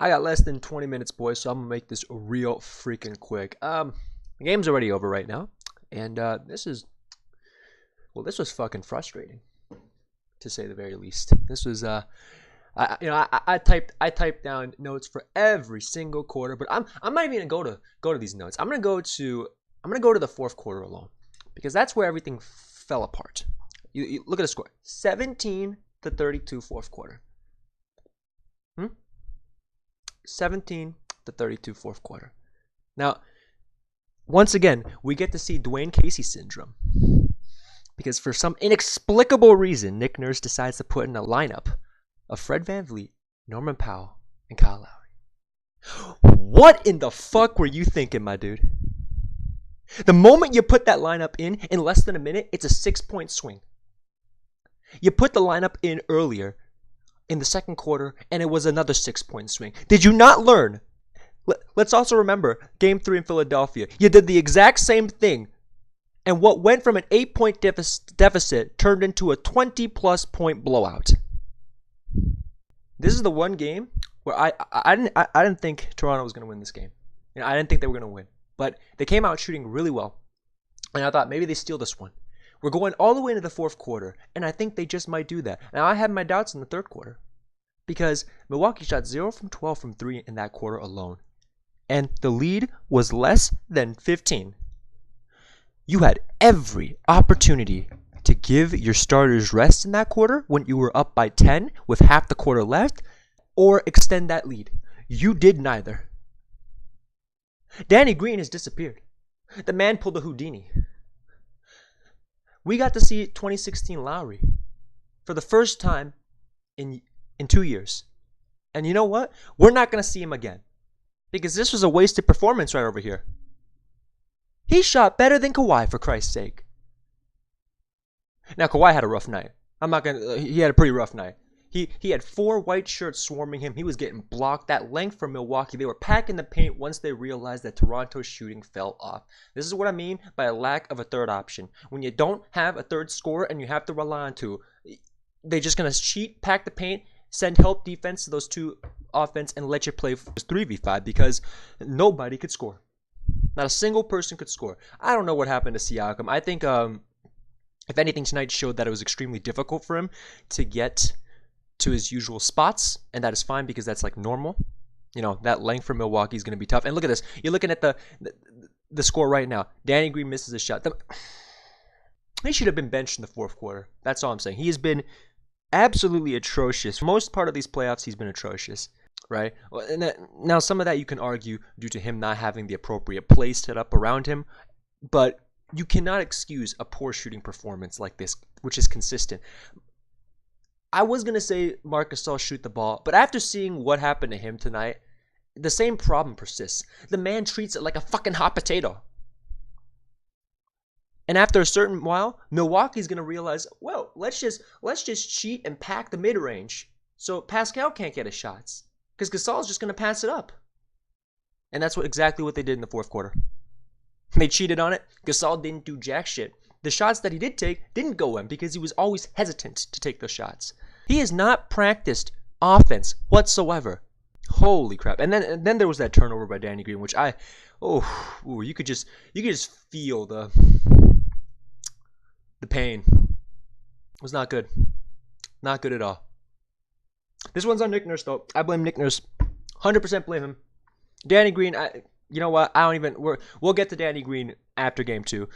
I got less than 20 minutes, boys, so I'm gonna make this real freaking quick. The game's already over right now, and this was fucking frustrating, to say the very least. This was I typed down notes for every single quarter, but I'm not even gonna go to these notes. I'm gonna go to the fourth quarter alone, because that's where everything fell apart. You look at the score: 17-32 fourth quarter. 17-32 fourth quarter. Now, once again, we get to see Dwayne Casey syndrome, because for some inexplicable reason, Nick Nurse decides to put in a lineup of Fred VanVleet, Norman Powell, and Kyle Lowry. What in the fuck were you thinking, my dude? The moment you put that lineup in less than a minute, it's a 6-point swing. You put the lineup in earlier in the second quarter, and it was another 6-point swing. Did you not learn? Let's also remember Game 3 in Philadelphia. You did the exact same thing, and what went from an 8-point deficit turned into a 20-plus point blowout. This is the one game where I didn't think Toronto was going to win this game. I didn't think they were going to win, but they came out shooting really well, and I thought maybe they steal this one. We're going all the way into the fourth quarter, and I think they just might do that. Now, I had my doubts in the third quarter, because Milwaukee shot 0 from 12 from 3 in that quarter alone, and the lead was less than 15. You had every opportunity to give your starters rest in that quarter when you were up by 10 with half the quarter left, or extend that lead. You did neither. Danny Green has disappeared. The man pulled a Houdini. We got to see 2016 Lowry for the first time in 2 years. And you know what? We're not going to see him again, because this was a wasted performance right over here. He shot better than Kawhi, for Christ's sake. Now, Kawhi had a rough night. He had a pretty rough night. He had 4 white shirts swarming him. He was getting blocked. That length from Milwaukee, they were packing the paint once they realized that Toronto's shooting fell off. This is what I mean by a lack of a third option. When you don't have a third scorer and you have to rely on two, they're just going to cheat, pack the paint, send help defense to those two offense, and let you play 3v5, because nobody could score. Not a single person could score. I don't know what happened to Siakam. I think, if anything, tonight showed that it was extremely difficult for him to get to his usual spots, and that is fine, because that's like normal. That length for Milwaukee is going to be tough. And look at this. You're looking at the score right now. Danny Green misses a shot. He should have been benched in the fourth quarter. That's all I'm saying. He has been absolutely atrocious. For most part of these playoffs, he's been atrocious, right? Now, some of that you can argue due to him not having the appropriate play set up around him, but you cannot excuse a poor shooting performance like this, which is consistent. I was going to say Marc Gasol shoot the ball, but after seeing what happened to him tonight, the same problem persists. The man treats it like a fucking hot potato. And after a certain while, Milwaukee's going to realize, well, let's just cheat and pack the mid-range so Pascal can't get his shots, because Gasol's just going to pass it up. And that's exactly what they did in the fourth quarter. They cheated on it. Gasol didn't do jack shit. The shots that he did take didn't go in, because he was always hesitant to take those shots. He has not practiced offense whatsoever. Holy crap. And then there was that turnover by Danny Green, which you could just feel the pain. It was not good. Not good at all. This one's on Nick Nurse, though. I blame Nick Nurse. 100% blame him. Danny Green, you know what? We'll get to Danny Green after game 2.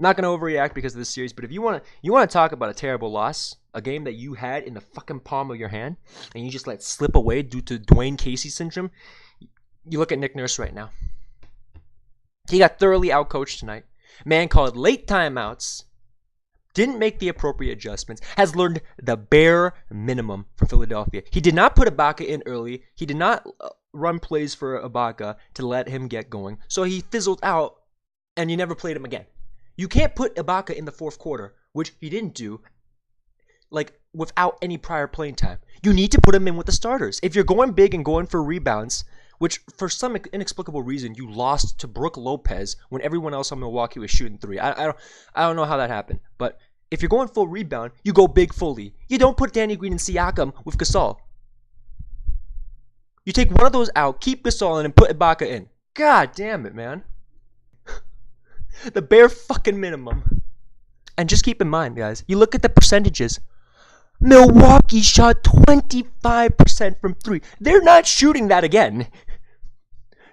Not going to overreact because of this series, but if you want to talk about a terrible loss, a game that you had in the fucking palm of your hand, and you just let slip away due to Dwayne Casey syndrome, you look at Nick Nurse right now. He got thoroughly outcoached tonight. Man called late timeouts, didn't make the appropriate adjustments, has learned the bare minimum from Philadelphia. He did not put Ibaka in early. He did not run plays for Ibaka to let him get going. So he fizzled out, and you never played him again. You can't put Ibaka in the fourth quarter, which he didn't do, without any prior playing time. You need to put him in with the starters. If you're going big and going for rebounds, which for some inexplicable reason you lost to Brook Lopez when everyone else on Milwaukee was shooting 3. I don't know how that happened, but if you're going full rebound, you go big fully. You don't put Danny Green and Siakam with Gasol. You take one of those out, keep Gasol in, and put Ibaka in. God damn it, man. The bare fucking minimum. And just keep in mind, guys, you look at the percentages. Milwaukee shot 25% from 3. They're not shooting that again.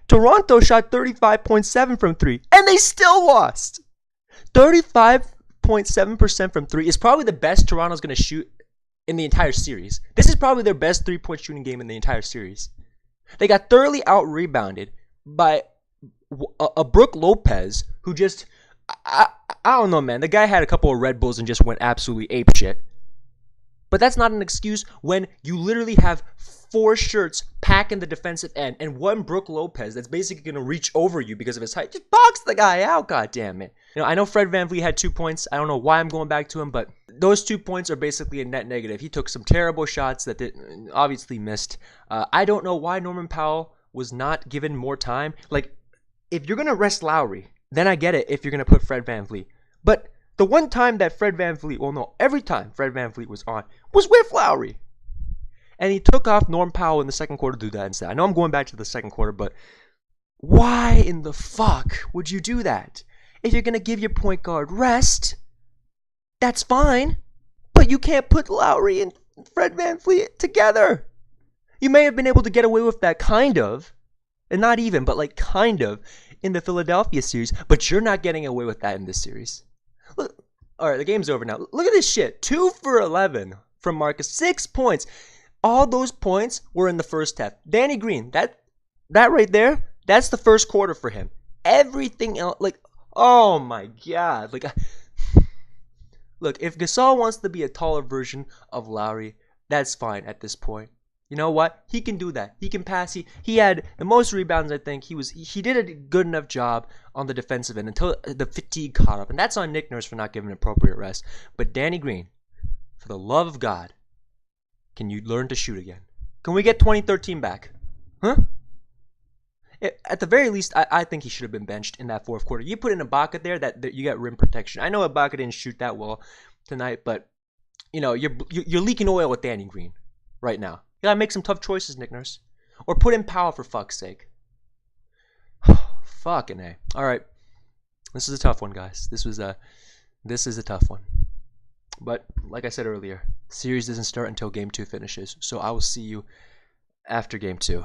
Toronto shot 35.7 from 3, and they still lost. 35.7% from 3 is probably the best Toronto's going to shoot in the entire series. This is probably their best 3-point shooting game in the entire series. They got thoroughly out-rebounded by a Brook Lopez who just, I don't know, man. The guy had a couple of Red Bulls and just went absolutely apeshit. But that's not an excuse when you literally have 4 shirts packing the defensive end and one Brook Lopez that's basically going to reach over you because of his height. Just box the guy out, goddammit. I know Fred VanVleet had 2 points. I don't know why I'm going back to him, but those 2 points are basically a net negative. He took some terrible shots that obviously missed. I don't know why Norman Powell was not given more time. Like, if you're going to rest Lowry, then I get it if you're going to put Fred VanVleet. But the one time that Fred VanVleet, well, no, every time Fred VanVleet was on was with Lowry. And he took off Norm Powell in the second quarter to do that instead. I know I'm going back to the second quarter, but why in the fuck would you do that? If you're going to give your point guard rest, that's fine. But you can't put Lowry and Fred VanVleet together. You may have been able to get away with that kind of, and not even, but like kind of, in the Philadelphia series, but you're not getting away with that in this series. Look, all right, the game's over now. Look at this shit. 2 for 11 from Marcus. 6 points. All those points were in the first half. Danny Green, that right there, that's the first quarter for him. Everything else, like, oh my God. Like, look, if Gasol wants to be a taller version of Lowry, that's fine at this point. You know what? He can do that. He can pass. He had the most rebounds, I think. He did a good enough job on the defensive end until the fatigue caught up. And that's on Nick Nurse for not giving appropriate rest. But Danny Green, for the love of God, can you learn to shoot again? Can we get 2013 back? Huh? At the very least, I think he should have been benched in that fourth quarter. You put in Ibaka there, that you got rim protection. I know Ibaka didn't shoot that well tonight, but you're leaking oil with Danny Green right now. You gotta make some tough choices, Nick Nurse. Or put in Powell for fuck's sake. Fucking A. Alright. This is a tough one, guys. This is a tough one. But, like I said earlier, series doesn't start until Game 2 finishes. So I will see you after Game 2.